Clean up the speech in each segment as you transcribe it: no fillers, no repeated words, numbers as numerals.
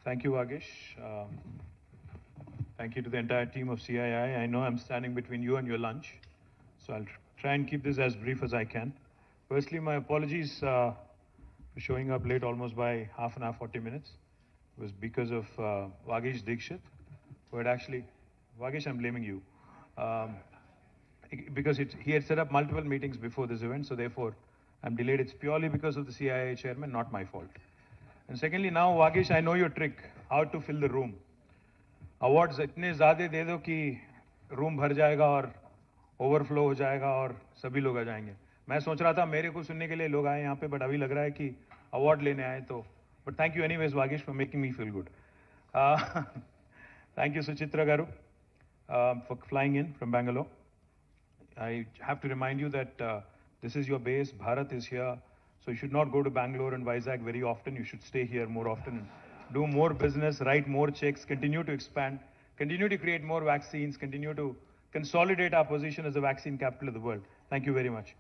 Thank you, Vagesh. Thank you to the entire team of CII. I know I'm standing between you and your lunch, so I'll try and keep this as brief as I can. Firstly, my apologies for showing up late almost by half an hour, 40 minutes. It was because of Vagesh Dikshit, who had actually, Vagesh, I'm blaming you. Because he had set up multiple meetings before this event, so therefore I'm delayed. It's purely because of the CII chairman, not my fault. And secondly, now Vagesh, I know your trick, how to fill the room. Awards इतने ज़्यादा दे दो कि room भर जाएगा और overflow हो जाएगा और सभी लोग आ जाएंगे. मैं सोच रहा था मेरे को सुनने के लिए लोग आए यहाँ पे, बट अभी लग रहा है कि अवार्ड लेने आए तो. But thank you anyways, Vagesh, for making me feel good. Thank you, Suchitra Garu, for flying in from Bangalore. I have to remind you that this is your base. Bharat is here. So you should not go to Bangalore and Vizag very often. You should stay here more often and do more business, write more checks, continue to expand, continue to create more vaccines, continue to consolidate our position as the vaccine capital of the world. Thank you very much.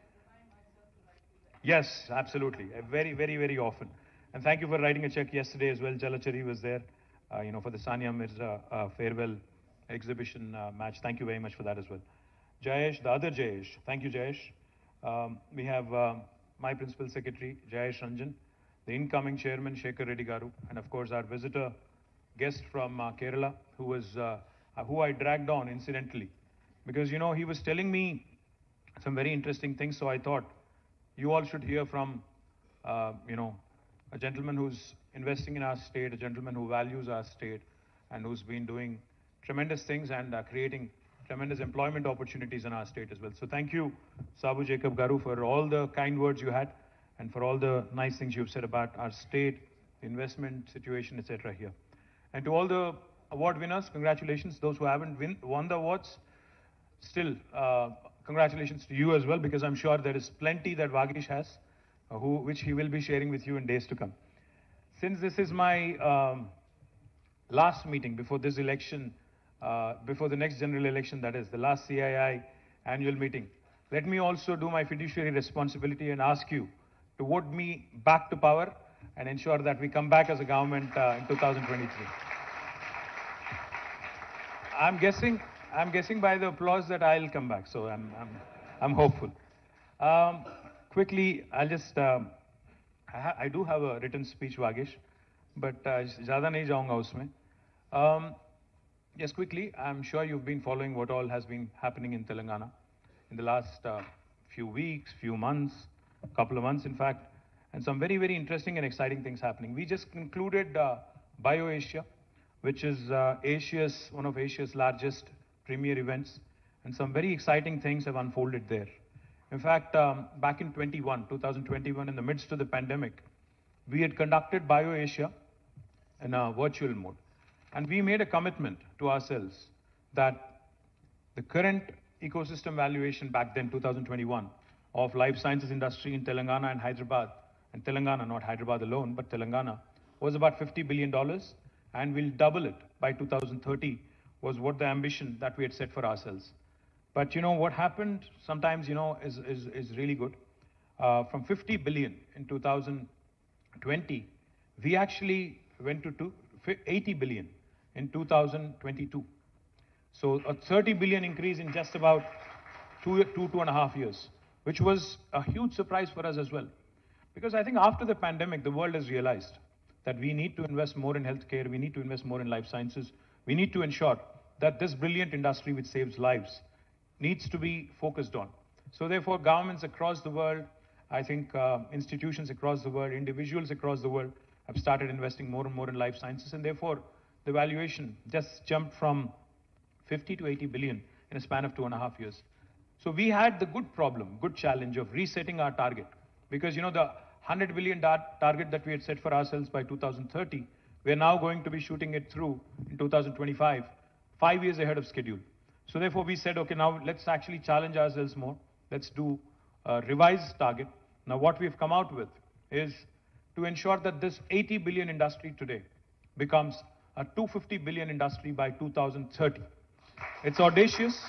Yes, absolutely. Very, very, very often. And thank you for writing a check yesterday as well. Jalachari was there, for the Sania Mirza farewell exhibition match. Thank you very much for that as well. Jayesh, the other Jayesh. Thank you, Jayesh. We have my principal secretary, Jayesh Ranjan, the incoming chairman, Shekhar Reddy Garu, and of course our visitor guest from Kerala, who I dragged on incidentally. Because, he was telling me some very interesting things, so I thought you all should hear from, a gentleman who's investing in our state, a gentleman who values our state, and who's been doing tremendous things and creating tremendous employment opportunities in our state as well. So thank you, Sabu Jacob Garu, for all the kind words you had and for all the nice things you've said about our state, investment situation, etc. here. And to all the award winners, congratulations. Those who haven't won the awards, still congratulations to you as well, because I'm sure there is plenty that Vagesh has, which he will be sharing with you in days to come. Since this is my last meeting before this election, before the next general election, that is the last CII annual meeting, let me also do my fiduciary responsibility and ask you to vote me back to power and ensure that we come back as a government in 2023. I'm guessing by the applause that I'll come back, so I'm hopeful. Quickly, I'll just I do have a written speech, Vagesh, but ज़्यादा नहीं जाऊँगा उसमें. Just quickly, I'm sure you've been following what all has been happening in Telangana in the last few weeks, few months, couple of months in fact, and some very, very interesting and exciting things happening. We just concluded BioAsia, which is one of Asia's largest premier events, and some very exciting things have unfolded there. In fact, back in 2021, in the midst of the pandemic, we had conducted BioAsia in a virtual mode. And we made a commitment to ourselves that the current ecosystem valuation back then, 2021, of life sciences industry in Telangana and Hyderabad, and Telangana, not Hyderabad alone, but Telangana, was about $50 billion, and we'll double it by 2030, was what the ambition that we had set for ourselves. But what happened sometimes, is really good. From 50 billion in 2020, we actually went to 80 billion in 2022. So a 30 billion increase in just about two and a half years, which was a huge surprise for us as well. Because I think after the pandemic, the world has realized that we need to invest more in healthcare, we need to invest more in life sciences, we need to ensure that this brilliant industry which saves lives needs to be focused on. So therefore, governments across the world, I think institutions across the world, individuals across the world have started investing more and more in life sciences, and therefore the valuation just jumped from 50 to 80 billion in a span of 2.5 years. So we had the good challenge of resetting our target, because the 100 billion target that we had set for ourselves by 2030, we're now going to be shooting it through in 2025, 5 years ahead of schedule. So therefore we said, okay, now let's actually challenge ourselves more. Let's do a revised target. Now what we've come out with is to ensure that this 80 billion industry today becomes a 250 billion industry by 2030. It's audacious,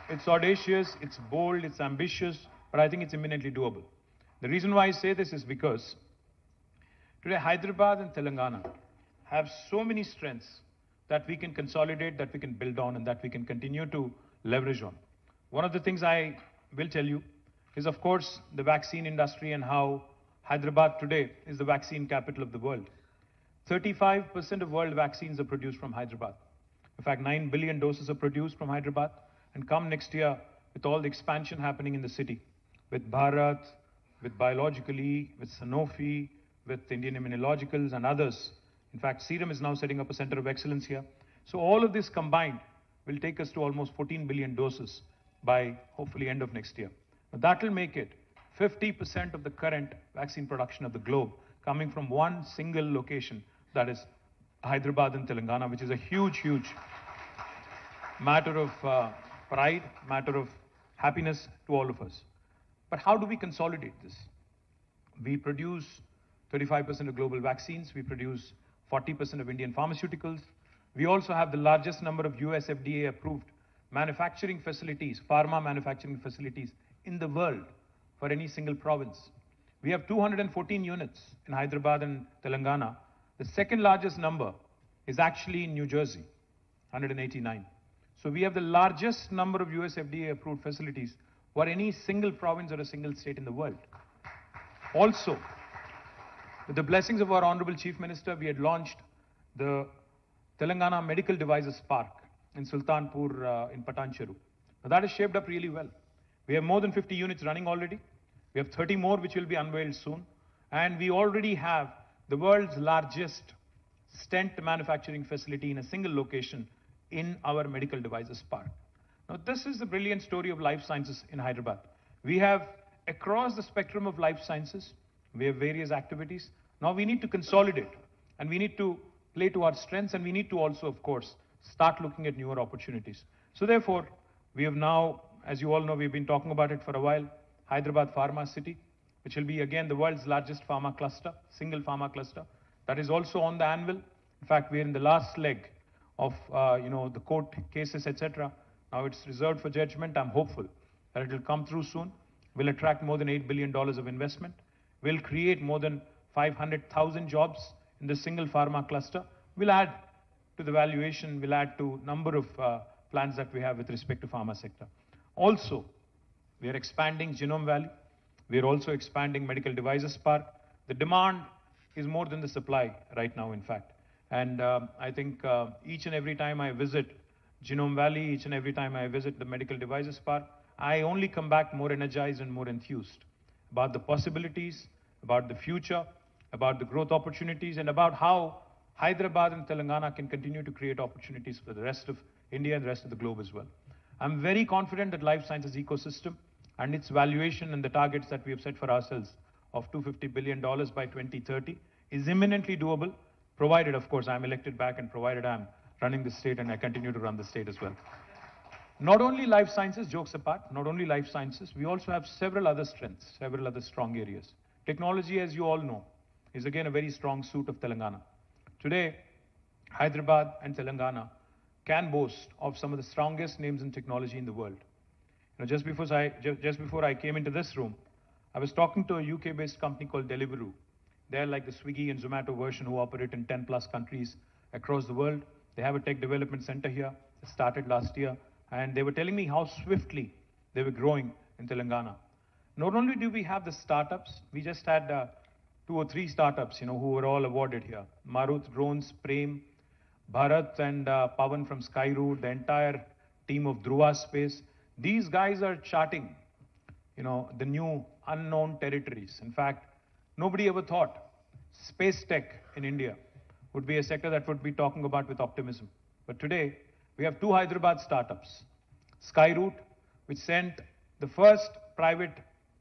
it's bold, it's ambitious, but I think it's imminently doable. The reason why I say this is because today Hyderabad and Telangana have so many strengths that we can consolidate, that we can build on, and that we can continue to leverage on. One of the things I will tell you is, of course, the vaccine industry and how Hyderabad today is the vaccine capital of the world. 35% of world vaccines are produced from Hyderabad. In fact, 9 billion doses are produced from Hyderabad. And come next year, with all the expansion happening in the city, with Bharat, with Biologically, with Sanofi, with Indian Immunologicals and others. In fact, Serum is now setting up a center of excellence here. So all of this combined will take us to almost 14 billion doses by hopefully end of next year. Now that will make it 50% of the current vaccine production of the globe coming from one single location, that is Hyderabad and Telangana, which is a huge, huge matter of pride, matter of happiness to all of us. But how do we consolidate this? We produce 35% of global vaccines. We produce 40% of Indian pharmaceuticals. We also have the largest number of US FDA approved manufacturing facilities, pharma manufacturing facilities in the world for any single province. We have 214 units in Hyderabad and Telangana. The second largest number is actually in New Jersey, 189. So we have the largest number of US FDA approved facilities for any single province or a single state in the world. Also, with the blessings of our Honorable Chief Minister, we had launched the Telangana Medical Devices Park in Sultanpur in Patancheru. Now that is shaped up really well. We have more than 50 units running already. We have 30 more which will be unveiled soon. And we already have the world's largest stent manufacturing facility in a single location in our medical devices park. Now this is the brilliant story of life sciences in Hyderabad. We have across the spectrum of life sciences, we have various activities. Now we need to consolidate and we need to play to our strengths, and we need to also, of course, start looking at newer opportunities. So therefore, we have now, as you all know, we've been talking about it for a while, Hyderabad Pharma City, which will be again the world's largest pharma cluster, single pharma cluster. That is also on the anvil. In fact, we are in the last leg of the court cases, etc. Now it's reserved for judgment. I'm hopeful that it will come through soon. We'll attract more than $8 billion of investment. We'll create more than 500,000 jobs in the single pharma cluster. We'll add to the valuation, we'll add to number of plans that we have with respect to pharma sector. Also, we are expanding Genome Valley. We are also expanding Medical Devices Park. The demand is more than the supply right now, in fact. And I think each and every time I visit Genome Valley, each and every time I visit the Medical Devices Park, I only come back more energized and more enthused about the possibilities, about the future, about the growth opportunities, and about how Hyderabad and Telangana can continue to create opportunities for the rest of India and the rest of the globe as well. I'm very confident that life sciences ecosystem and its valuation and the targets that we have set for ourselves of $250 billion by 2030 is imminently doable, provided, of course, I'm elected back and provided I'm running the state and I continue to run the state as well. Not only life sciences, jokes apart, not only life sciences, we also have several other strengths, several other strong areas. Technology, as you all know, is again a very strong suit of Telangana. Today, Hyderabad and Telangana can boast of some of the strongest names in technology in the world. Just before I came into this room, I was talking to a UK-based company called Deliveroo. They're like the Swiggy and Zomato version who operate in 10 plus countries across the world. They have a tech development center here. It started last year. And they were telling me how swiftly they were growing in Telangana. Not only do we have the startups, we just had 2 or 3 startups, who were all awarded here. Marut Drones, Prem, Bharat and Pawan from Skyroot, the entire team of Dhruva Space. These guys are charting, the new unknown territories. In fact, nobody ever thought space tech in India would be a sector that would be talking about with optimism. But today, we have 2 Hyderabad startups. Skyroot, which sent the first private,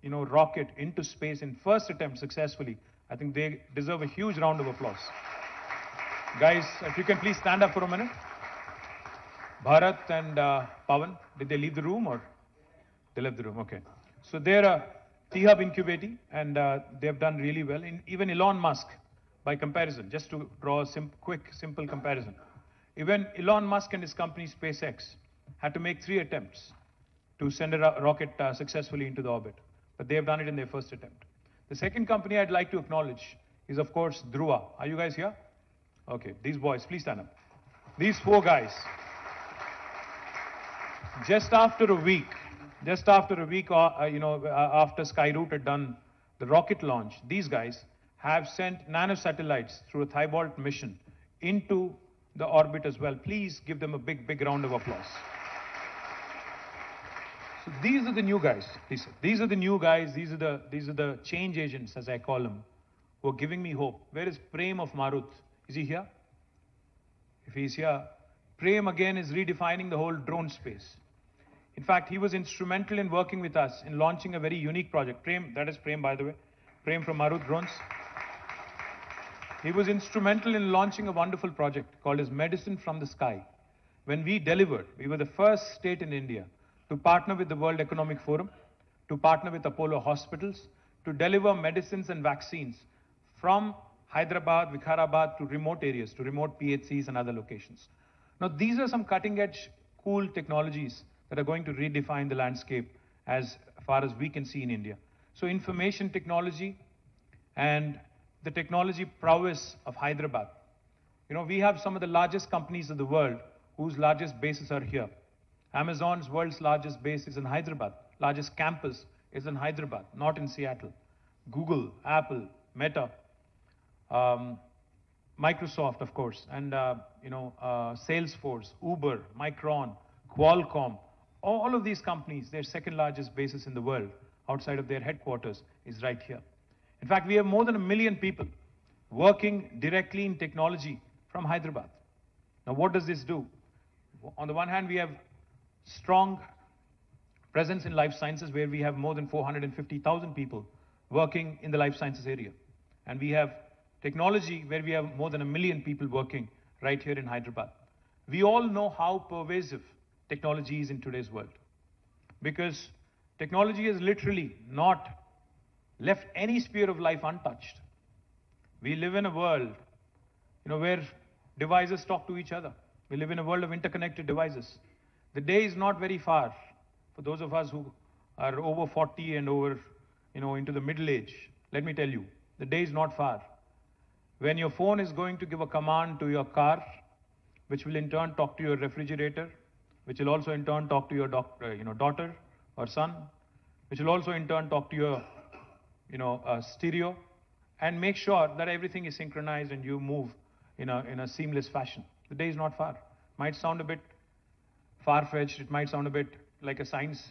rocket into space in first attempt successfully. I think they deserve a huge round of applause. Guys, if you can please stand up for a minute. Bharat and Pawan, did they leave the room or? They left the room, okay. So they're a T-Hub incubating and they have done really well. Even Elon Musk, by comparison, just to draw a simple comparison. Even Elon Musk and his company SpaceX had to make 3 attempts to send a rocket successfully into the orbit. But they have done it in their first attempt. The second company I'd like to acknowledge is, of course, Dhruva. Are you guys here? Okay, these boys, please stand up. These four guys, just after a week, after Skyroot had done the rocket launch, these guys have sent nanosatellites through a Thibault mission into the orbit as well. Please give them a big, big round of applause. So these are the new guys. These are the new guys. These are the change agents, as I call them, who are giving me hope. Where is Prem of Marut? Is he here? If he's here, Prem again is redefining the whole drone space. In fact, he was instrumental in working with us in launching a very unique project. Prem, that is Prem, by the way. Prem from Marut Drones. He was instrumental in launching a wonderful project called as Medicine from the Sky. When we delivered, we were the first state in India to partner with the World Economic Forum, to partner with Apollo Hospitals, to deliver medicines and vaccines from Hyderabad, Vikharabad to remote areas, to remote PHCs and other locations. Now, these are some cutting-edge, cool technologies that are going to redefine the landscape as far as we can see in India. So information technology and the technology prowess of Hyderabad. You know, we have some of the largest companies of the world whose largest bases are here. Amazon's world's largest base is in Hyderabad. Largest campus is in Hyderabad, not in Seattle. Google, Apple, Meta, Microsoft, of course, and Salesforce, Uber, Micron, Qualcomm, all of these companies, their second largest basis in the world outside of their headquarters is right here. In fact, we have more than 1 million people working directly in technology from Hyderabad. Now, what does this do? On the one hand, we have strong presence in life sciences where we have more than 450,000 people working in the life sciences area. And we have technology where we have more than 1 million people working right here in Hyderabad. We all know how pervasive technology is in today's world, because technology has literally not left any sphere of life untouched. We live in a world, where devices talk to each other. We live in a world of interconnected devices. The day is not very far for those of us who are over 40 and over, into the middle age. Let me tell you, the day is not far when your phone is going to give a command to your car, which will in turn talk to your refrigerator, which will also in turn talk to your daughter or son, which will also in turn talk to your stereo, and make sure that everything is synchronized and you move in a seamless fashion. The day is not far. Might sound a bit far-fetched, it might sound a bit like a science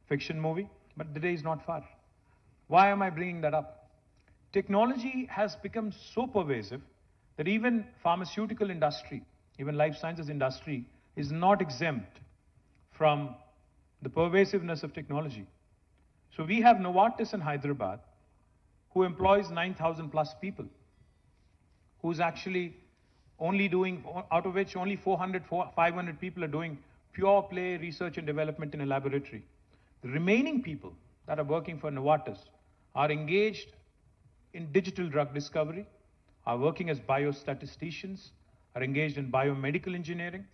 fiction movie, but the day is not far. Why am I bringing that up? Technology has become so pervasive that even pharmaceutical industry, even life sciences industry is not exempt from the pervasiveness of technology. So we have Novartis in Hyderabad, who employs 9,000 plus people, who's actually only doing, out of which only 500 people are doing pure play research and development in a laboratory. The remaining people that are working for Novartis are engaged in digital drug discovery, are working as biostatisticians, are engaged in biomedical engineering,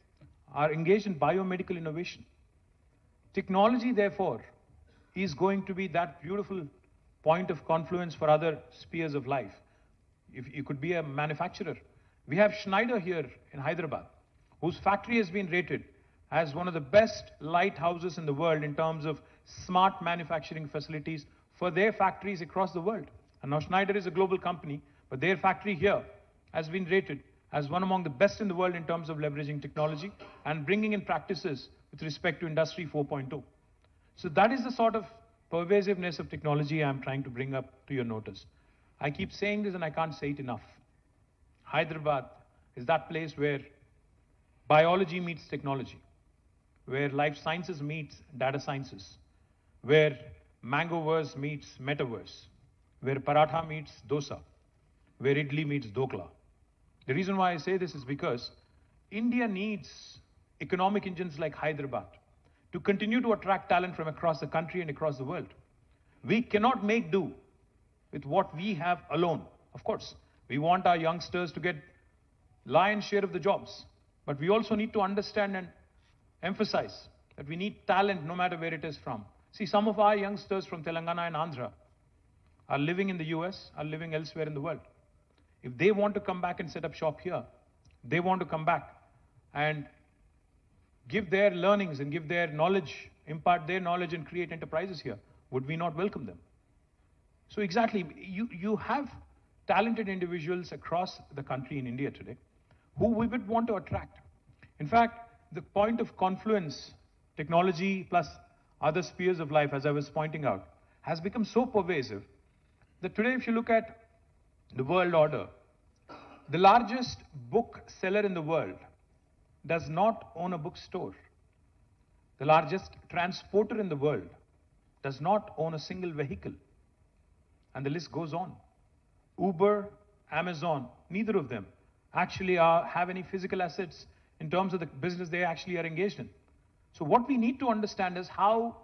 are engaged in biomedical innovation. Technology, therefore, is going to be that beautiful point of confluence for other spheres of life. If you could be a manufacturer. We have Schneider here in Hyderabad, whose factory has been rated as one of the best lighthouses in the world in terms of smart manufacturing facilities for their factories across the world. And now Schneider is a global company, but their factory here has been rated as one among the best in the world in terms of leveraging technology and bringing in practices with respect to Industry 4.0. So that is the sort of pervasiveness of technology I'm trying to bring up to your notice. I keep saying this and I can't say it enough. Hyderabad is that place where biology meets technology, where life sciences meets data sciences, where Mangoverse meets Metaverse, where paratha meets dosa, where idli meets dokla. The reason why I say this is because India needs economic engines like Hyderabad to continue to attract talent from across the country and across the world. We cannot make do with what we have alone. Of course, we want our youngsters to get lion's share of the jobs, but we also need to understand and emphasize that we need talent no matter where it is from. See, some of our youngsters from Telangana and Andhra are living in the US, are living elsewhere in the world. If they want to come back and set up shop here, they want to come back and give their learnings and give their knowledge, impart their knowledge and create enterprises here. Would we not welcome them? So exactly, you have talented individuals across the country in India today who we would want to attract. In fact, the point of confluence, technology plus other spheres of life, as I was pointing out, has become so pervasive that today if you look at the world order, the largest book seller in the world does not own a bookstore. The largest transporter in the world does not own a single vehicle. And the list goes on. Uber, Amazon, neither of them actually have any physical assets in terms of the business they actually are engaged in. So what we need to understand is how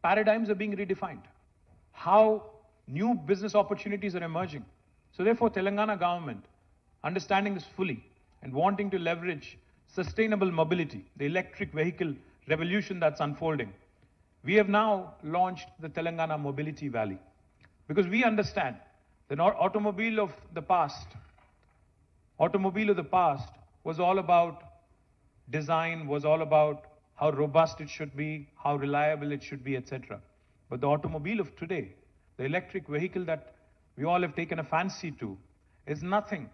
paradigms are being redefined, how new business opportunities are emerging. So therefore, Telangana government, understanding this fully and wanting to leverage sustainable mobility, the electric vehicle revolution that's unfolding, we have now launched the Telangana Mobility Valley. Because we understand the automobile of the past was all about design, was all about how robust it should be, how reliable it should be, etc. But the automobile of today, the electric vehicle that we all have taken a fancy to, is nothing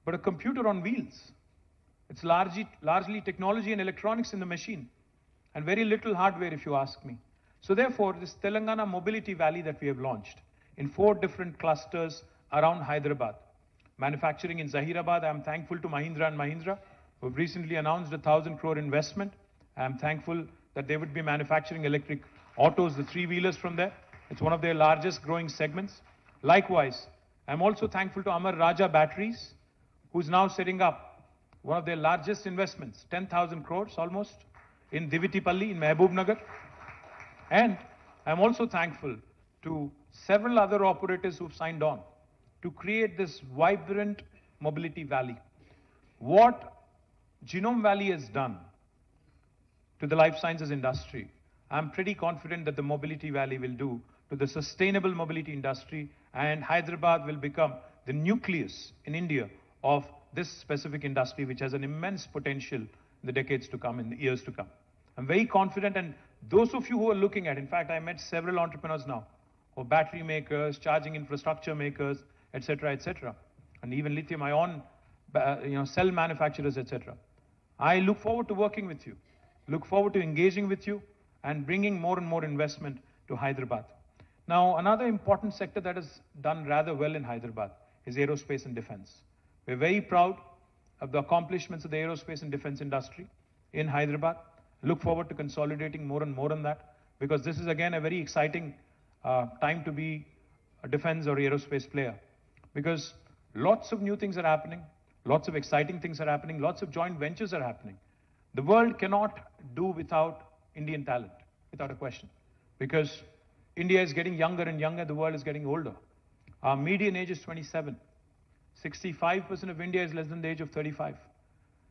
but a computer on wheels. It's largely technology and electronics in the machine, and very little hardware if you ask me. So therefore, this Telangana Mobility Valley that we have launched in 4 different clusters around Hyderabad. Manufacturing in Zahirabad, I'm thankful to Mahindra & Mahindra, who have recently announced a 1,000 crore investment. I'm thankful that they would be manufacturing electric autos, the 3-wheelers from there. It's one of their largest growing segments. Likewise, I'm also thankful to Amar Raja Batteries, who's now setting up one of their largest investments, 10,000 crores almost, in Divitipalli in Mehboob Nagar. And I'm also thankful to several other operators who've signed on to create this vibrant mobility valley. What Genome Valley has done to the life sciences industry, I'm pretty confident that the Mobility Valley will do to the sustainable mobility industry, and Hyderabad will become the nucleus in India of this specific industry, which has an immense potential in the decades to come, in the years to come. I'm very confident, and those of you who are looking at, in fact, I met several entrepreneurs now, or battery makers, charging infrastructure makers, etc., and even lithium-ion, cell manufacturers, etc. I look forward to working with you, look forward to engaging with you, and bringing more and more investment to Hyderabad. Now, another important sector that has done rather well in Hyderabad is aerospace and defense. We're very proud of the accomplishments of the aerospace and defense industry in Hyderabad. Look forward to consolidating more and more on that, because this is again a very exciting time to be a defense or aerospace player, because lots of new things are happening, lots of exciting things are happening, lots of joint ventures are happening. The world cannot do without Indian talent, without a question, because India is getting younger and younger, the world is getting older. Our median age is 27. 65% of India is less than the age of 35.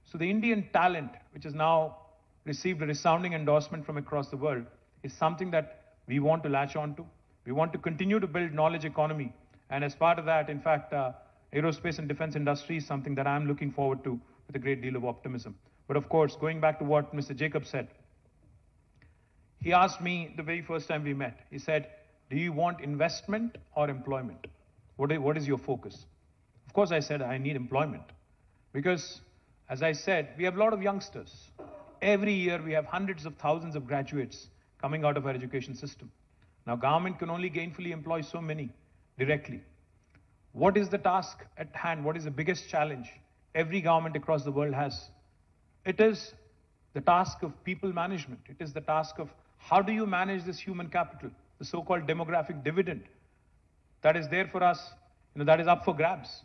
So the Indian talent, which has now received a resounding endorsement from across the world, is something that we want to latch on to. We want to continue to build knowledge economy. And as part of that, in fact, aerospace and defense industry is something that I'm looking forward to with a great deal of optimism. But of course, going back to what Mr. Jacob said, he asked me the very first time we met, he said, do you want investment or employment? What is your focus? Of course, I said, I need employment. Because, as I said, we have a lot of youngsters. Every year, we have hundreds of thousands of graduates coming out of our education system. Now, government can only gainfully employ so many directly. What is the task at hand? What is the biggest challenge every government across the world has? It is the task of people management. It is the task of how do you manage this human capital, the so-called demographic dividend that is there for us, that is up for grabs.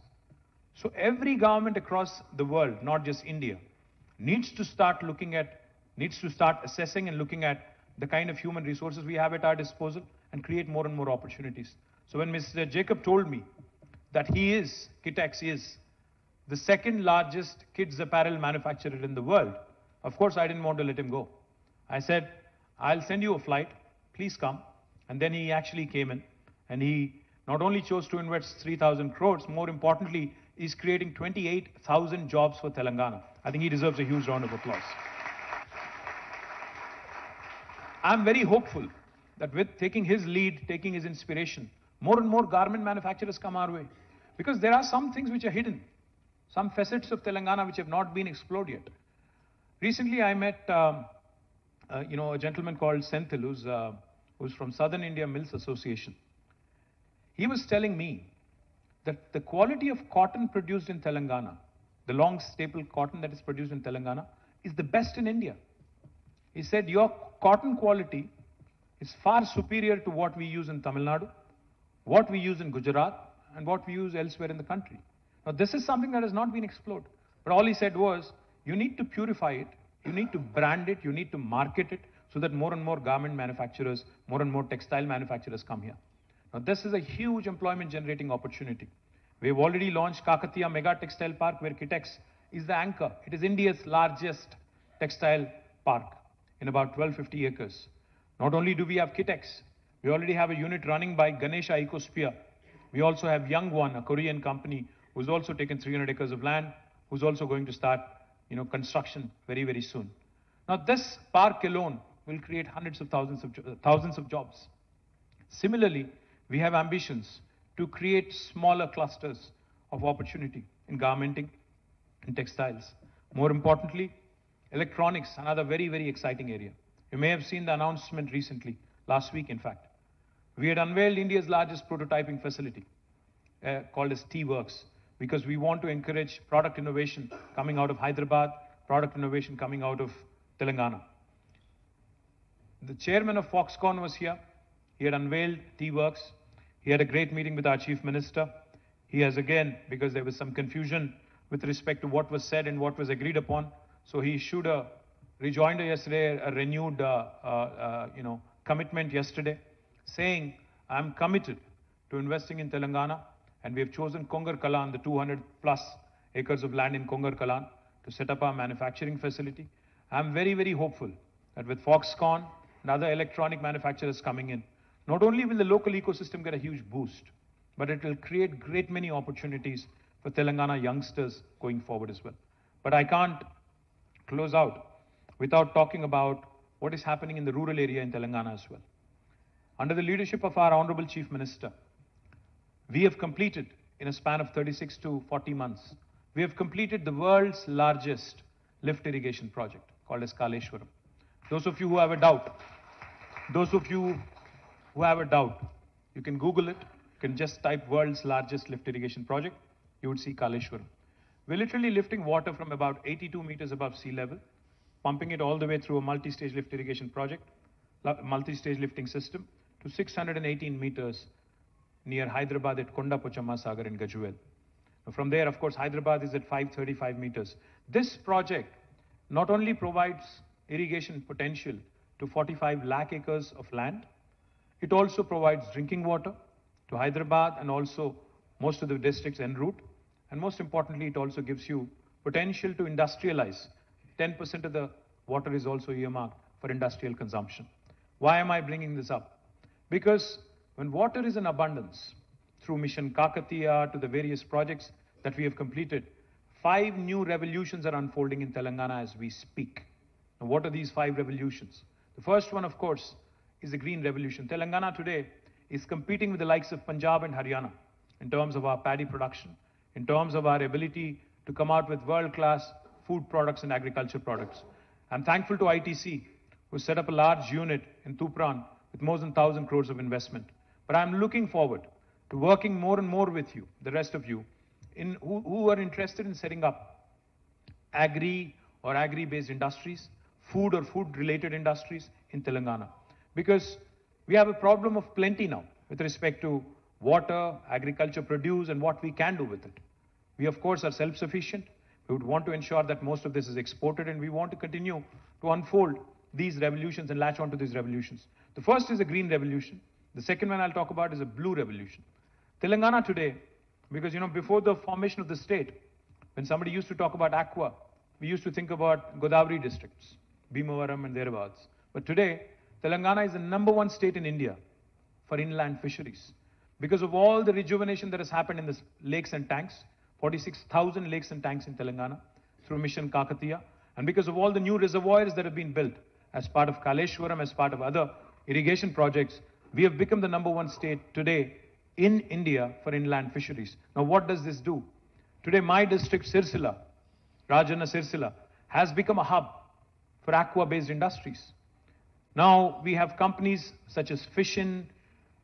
So every government across the world, not just India, needs to start assessing and looking at the kind of human resources we have at our disposal and create more and more opportunities. So when Mr. Jacob told me that Kitex is the second largest kids apparel manufacturer in the world, of course I didn't want to let him go. I said, I'll send you a flight, please come. And then he actually came in, and he not only chose to invest 3,000 crores, more importantly, is creating 28,000 jobs for Telangana. I think he deserves a huge round of applause. I'm very hopeful that with taking his lead, taking his inspiration, more and more garment manufacturers come our way. Because there are some things which are hidden, some facets of Telangana which have not been explored yet. Recently, I met a gentleman called Senthil, who's from Southern India Mills Association. He was telling me that the quality of cotton produced in Telangana, the long staple cotton that is produced in Telangana, is the best in India. He said, your cotton quality is far superior to what we use in Tamil Nadu, what we use in Gujarat, and what we use elsewhere in the country. Now, this is something that has not been explored. But all he said was, you need to purify it, you need to brand it, you need to market it, so that more and more garment manufacturers, more and more textile manufacturers come here. Now, this is a huge employment generating opportunity. We have already launched Kakatiya Mega Textile Park, where Kitex is the anchor. It is India's largest textile park in about 1250 acres. Not only do we have Kitex, we already have a unit running by Ganesha Ecosphere. We also have Youngwon, a Korean company, who's also taken 300 acres of land, who's also going to start, construction very, very soon. Now, this park alone will create hundreds of thousands of jobs. Similarly, we have ambitions to create smaller clusters of opportunity in garmenting and textiles. More importantly, electronics, another very, very exciting area. You may have seen the announcement recently, last week in fact. We had unveiled India's largest prototyping facility called as T-Works, because we want to encourage product innovation coming out of Hyderabad, product innovation coming out of Telangana. The chairman of Foxconn was here. He had unveiled T-Works. He had a great meeting with our chief minister. He has again, because there was some confusion with respect to what was said and what was agreed upon, so he issued a rejoinder yesterday, a renewed commitment yesterday, saying, I'm committed to investing in Telangana, and we have chosen Kongar Kalan, the 200 plus acres of land in Kongar Kalan, to set up our manufacturing facility. I'm very, very hopeful that with Foxconn and other electronic manufacturers coming in, not only will the local ecosystem get a huge boost, but it will create great many opportunities for Telangana youngsters going forward as well. But I can't close out without talking about what is happening in the rural area in Telangana as well. Under the leadership of our Honorable Chief Minister, we have completed, in a span of 36 to 40 months, we have completed the world's largest lift irrigation project called as Kaleshwaram. Those of you who have a doubt, you can Google it. You can just type world's largest lift irrigation project. You would see Kaleshwaram. We're literally lifting water from about 82 meters above sea level, pumping it all the way through a multi-stage lift irrigation project, multi-stage lifting system, to 618 meters near Hyderabad at Kondapochamma Sagar in Gajuel. From there, of course, Hyderabad is at 535 meters. This project not only provides irrigation potential to 45 lakh acres of land, it also provides drinking water to Hyderabad and also most of the districts en route. And most importantly, it also gives you potential to industrialize. 10% of the water is also earmarked for industrial consumption. Why am I bringing this up? Because when water is in abundance, through Mission Kakatiya to the various projects that we have completed, 5 new revolutions are unfolding in Telangana as we speak. Now, what are these 5 revolutions? The first one, of course, is the green revolution. Telangana today is competing with the likes of Punjab and Haryana in terms of our paddy production, in terms of our ability to come out with world-class food products and agriculture products. I'm thankful to ITC, who set up a large unit in Tupran with more than 1,000 crores of investment. But I'm looking forward to working more and more with you, the rest of you, who are interested in setting up agri or agri-based industries, food or food-related industries in Telangana. Because we have a problem of plenty now with respect to water, agriculture produce, and what we can do with it. We, of course, are self-sufficient. We would want to ensure that most of this is exported, and we want to continue to unfold these revolutions and latch onto these revolutions. The first is a green revolution. The second one I'll talk about is a blue revolution. Telangana today, because before the formation of the state, when somebody used to talk about aqua, we used to think about Godavari districts, Bhimavaram and thereabouts. But today, Telangana is the #1 state in India for inland fisheries. Because of all the rejuvenation that has happened in the lakes and tanks, 46,000 lakes and tanks in Telangana through Mission Kakatiya. And because of all the new reservoirs that have been built as part of Kaleshwaram, as part of other irrigation projects, we have become the #1 state today in India for inland fisheries. Now, what does this do? Today, my district, Sirsila, Rajanna Sirsila, has become a hub for aqua-based industries. Now, we have companies such as Fishin,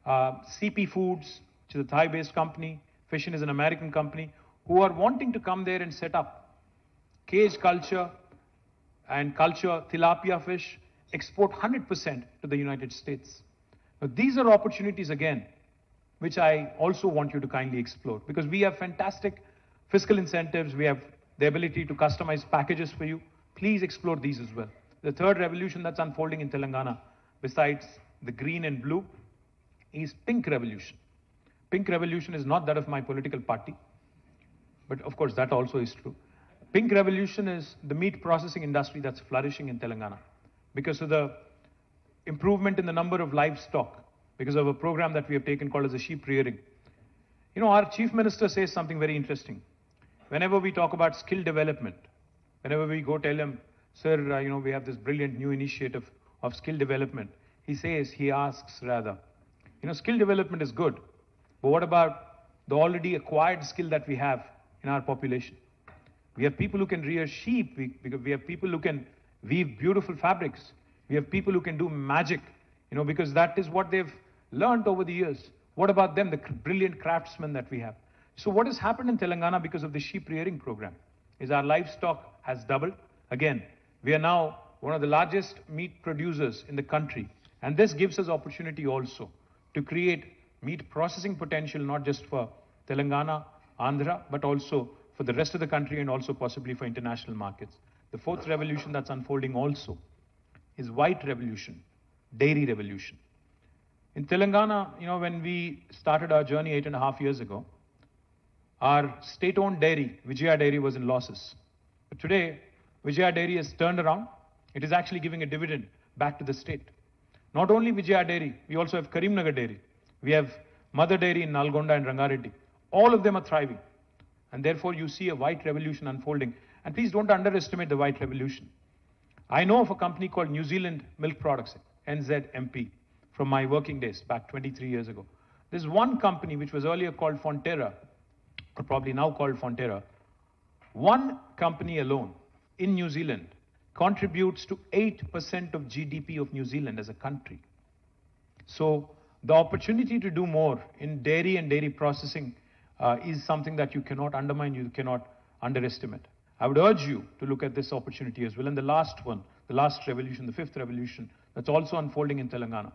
CP Foods, which is a Thai-based company. Fishin is an American company, who are wanting to come there and set up cage culture and culture tilapia fish, export 100% to the United States. Now, these are opportunities, again, which I also want you to kindly explore, because we have fantastic fiscal incentives. We have the ability to customize packages for you. Please explore these as well. The third revolution that's unfolding in Telangana, besides the green and blue, is pink revolution. Pink revolution is not that of my political party, but of course that also is true. Pink revolution is the meat processing industry that's flourishing in Telangana because of the improvement in the number of livestock, because of a program that we have taken called as a sheep rearing. You know, our chief minister says something very interesting. Whenever we talk about skill development, whenever we go tell him, sir, we have this brilliant new initiative of skill development, he asks rather, skill development is good, but what about the already acquired skill that we have in our population? We have people who can rear sheep, we have people who can weave beautiful fabrics, we have people who can do magic, because that is what they've learned over the years. What about them, the brilliant craftsmen that we have? So what has happened in Telangana because of the sheep rearing program is our livestock has doubled. Again, we are now one of the largest meat producers in the country. And this gives us opportunity also to create meat processing potential, not just for Telangana, Andhra, but also for the rest of the country and also possibly for international markets. The fourth revolution that's unfolding also is white revolution, dairy revolution. In Telangana, when we started our journey 8.5 years ago, our state-owned dairy, Vijaya Dairy, was in losses. But today, Vijaya Dairy has turned around. It is actually giving a dividend back to the state. Not only Vijaya Dairy, we also have Karimnagar Dairy. We have Mother Dairy in Nalgonda and Rangareddy. All of them are thriving. And therefore, you see a white revolution unfolding. And please don't underestimate the white revolution. I know of a company called New Zealand Milk Products, NZMP, from my working days back 23 years ago. There's one company which was earlier called Fonterra, or probably now called Fonterra. One company alone in New Zealand contributes to 8% of GDP of New Zealand as a country. So the opportunity to do more in dairy and dairy processing is something that you cannot undermine, you cannot underestimate. I would urge you to look at this opportunity as well. And the last one, the last revolution, the fifth revolution, that's also unfolding in Telangana.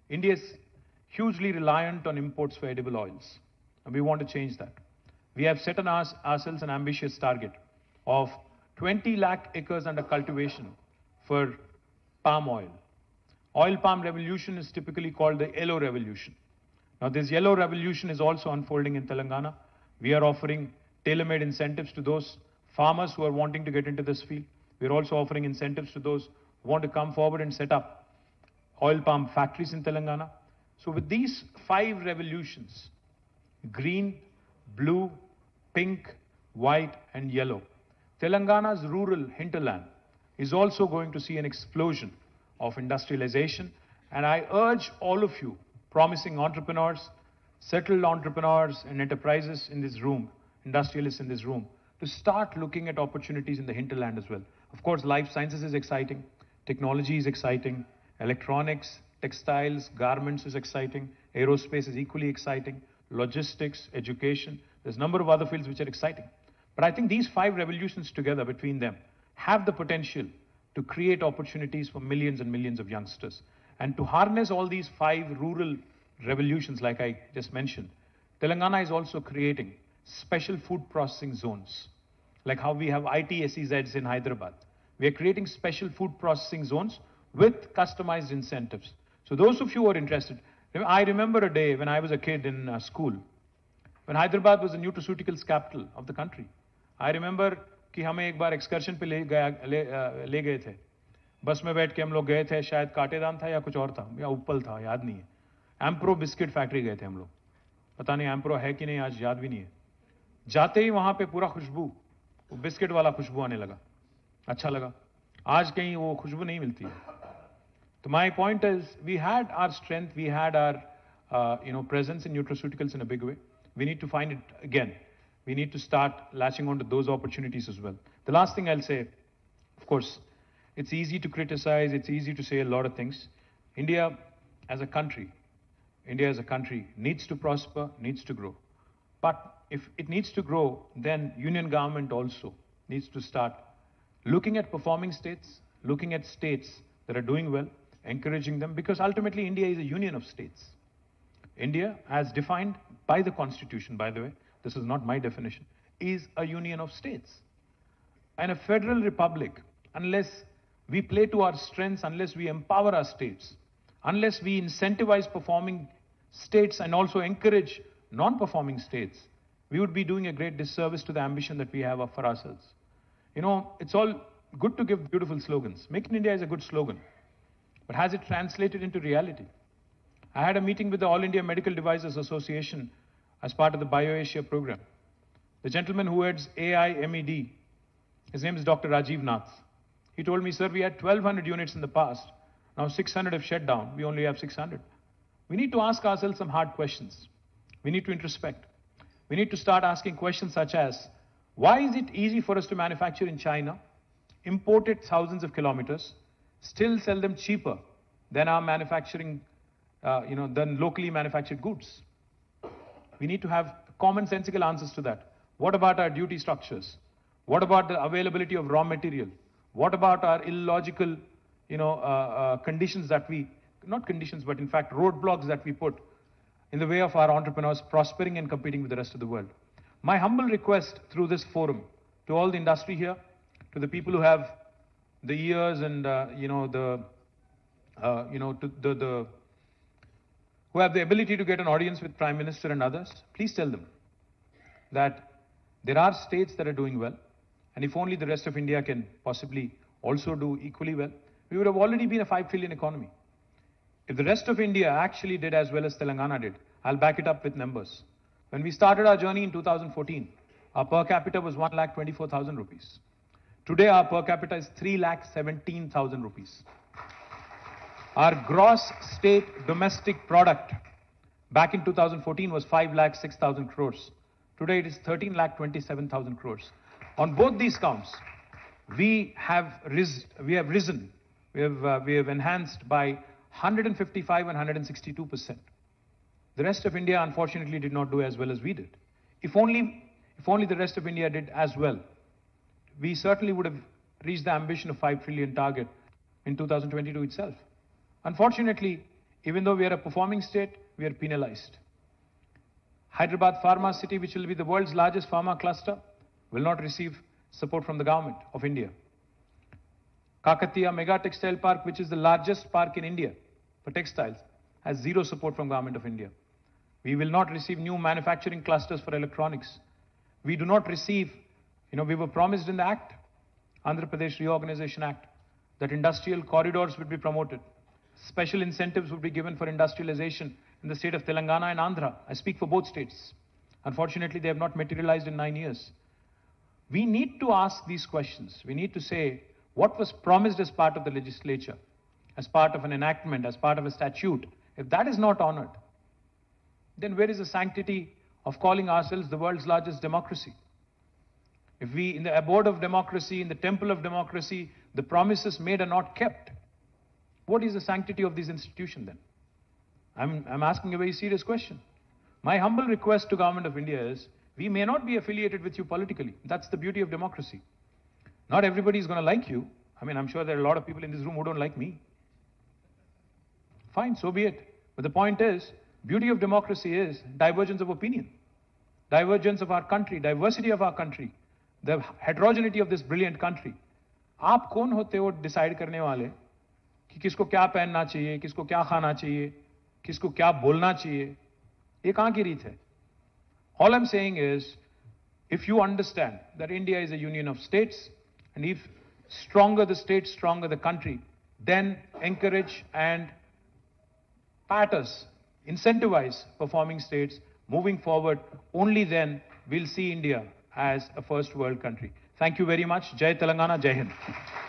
India is hugely reliant on imports for edible oils, and we want to change that. We have set on ourselves an ambitious target of 20 lakh acres under cultivation for palm oil. Oil palm revolution is typically called the yellow revolution. Now, this yellow revolution is also unfolding in Telangana. We are offering tailor-made incentives to those farmers who are wanting to get into this field. We are also offering incentives to those who want to come forward and set up oil palm factories in Telangana. So with these 5 revolutions, green, blue, pink, white, and yellow, Telangana's rural hinterland is also going to see an explosion of industrialization. And I urge all of you, promising entrepreneurs, settled entrepreneurs and enterprises in this room, industrialists in this room, to start looking at opportunities in the hinterland as well. Of course, life sciences is exciting, technology is exciting, electronics, textiles, garments is exciting, aerospace is equally exciting, logistics, education, there's a number of other fields which are exciting. But I think these 5 revolutions together between them have the potential to create opportunities for millions and millions of youngsters. And to harness all these 5 rural revolutions, like I just mentioned, Telangana is also creating special food processing zones, like how we have IT SEZs in Hyderabad. We are creating special food processing zones with customized incentives. So those of you who are interested, I remember a day when I was a kid in school, when Hyderabad was the nutraceuticals capital of the country. I remember कि हमें एक बार excursion पे ले गए थे, बस में बैठ के हम लोग गए थे, शायद काटेदान था या कुछ और था या उप्पल था, याद नहीं है। एम्प्रो बिस्किट फैक्ट्री गए थे हम लोग, पता नहीं एम्प्रो है कि नहीं, आज याद भी नहीं है। जाते ही वहां पे पूरा खुशबू, वो बिस्किट वाला खुशबू आने लगा, अच्छा लगा। आज कहीं वो खुशबू नहीं मिलती है। So my point is, we had our strength, we had our, presence in nutraceuticals in a big way. We need to find it again. We need to start latching onto those opportunities as well. The last thing I'll say, of course, it's easy to criticize, it's easy to say a lot of things. India as a country, needs to prosper, needs to grow. But if it needs to grow, then union government also needs to start looking at performing states, looking at states that are doing well, encouraging them, because ultimately India is a union of states. India, as defined by the Constitution, by the way, this is not my definition, is a union of states. And a federal republic, unless we play to our strengths, unless we empower our states, unless we incentivize performing states and also encourage non-performing states, we would be doing a great disservice to the ambition that we have for ourselves. You know, it's all good to give beautiful slogans. Make in India is a good slogan. But has it translated into reality? I had a meeting with the All India Medical Devices Association as part of the BioAsia program. The gentleman who heads AIMED, his name is Dr. Rajiv Nath. He told me, sir, we had 1,200 units in the past. Now 600 have shut down. We only have 600. We need to ask ourselves some hard questions. We need to introspect. We need to start asking questions such as, why is it easy for us to manufacture in China, import it thousands of kilometers, still sell them cheaper than our manufacturing, than locally manufactured goods? We need to have commonsensical answers to that. What about our duty structures? What about the availability of raw material? What about our illogical, conditions that not conditions, but in fact roadblocks that we put in the way of our entrepreneurs prospering and competing with the rest of the world? My humble request through this forum to all the industry here, to the people who have the ears and who have the ability to get an audience with Prime Minister and others, please tell them that there are states that are doing well, and if only the rest of India can possibly also do equally well, we would have already been a 5 trillion economy. If the rest of India actually did as well as Telangana did, I'll back it up with numbers. When we started our journey in 2014, our per capita was 1,24,000 rupees. Today, our per capita is 3,17,000 rupees. Our gross state domestic product back in 2014 was 5,06,000 crores. Today, it is 13,27,000 crores. On both these counts, we have risen. We have enhanced by 155 and 162%. The rest of India, unfortunately, did not do as well as we did. If only the rest of India did as well, we certainly would have reached the ambition of 5 trillion target in 2022 itself. Unfortunately, even though we are a performing state, we are penalized. Hyderabad Pharma City, which will be the world's largest pharma cluster, will not receive support from the government of India. Kakatiya Mega Textile Park, which is the largest park in India for textiles, has zero support from government of India. We will not receive new manufacturing clusters for electronics. We do not receive, we were promised in the Act, Andhra Pradesh Reorganization Act, that industrial corridors would be promoted. Special incentives would be given for industrialization in the state of Telangana and Andhra. I speak for both states. Unfortunately, they have not materialized in 9 years. We need to ask these questions. We need to say, what was promised as part of the legislature, as part of an enactment, as part of a statute? If that is not honored, then where is the sanctity of calling ourselves the world's largest democracy? If we, in the abode of democracy, in the temple of democracy, the promises made are not kept, what is the sanctity of this institution then? I'm asking a very serious question. My humble request to Government of India is, we may not be affiliated with you politically. That's the beauty of democracy. Not everybody is going to like you. I'm sure there are a lot of people in this room who don't like me. Fine, so be it. But the point is, beauty of democracy is divergence of opinion, divergence of our country, diversity of our country, the heterogeneity of this brilliant country. आप कौन होते हो decide करने वाले कि किसको क्या पहनना चाहिए, किसको क्या खाना चाहिए, किसको क्या बोलना चाहिए? ये कहां की रीत है? All I'm saying is, if you understand that India is a union of states, and if stronger the state, stronger the country, then encourage and pat us, incentivize performing states moving forward. Only then we'll see India as a first world country. Thank you very much. Jai Telangana, Jai Hind.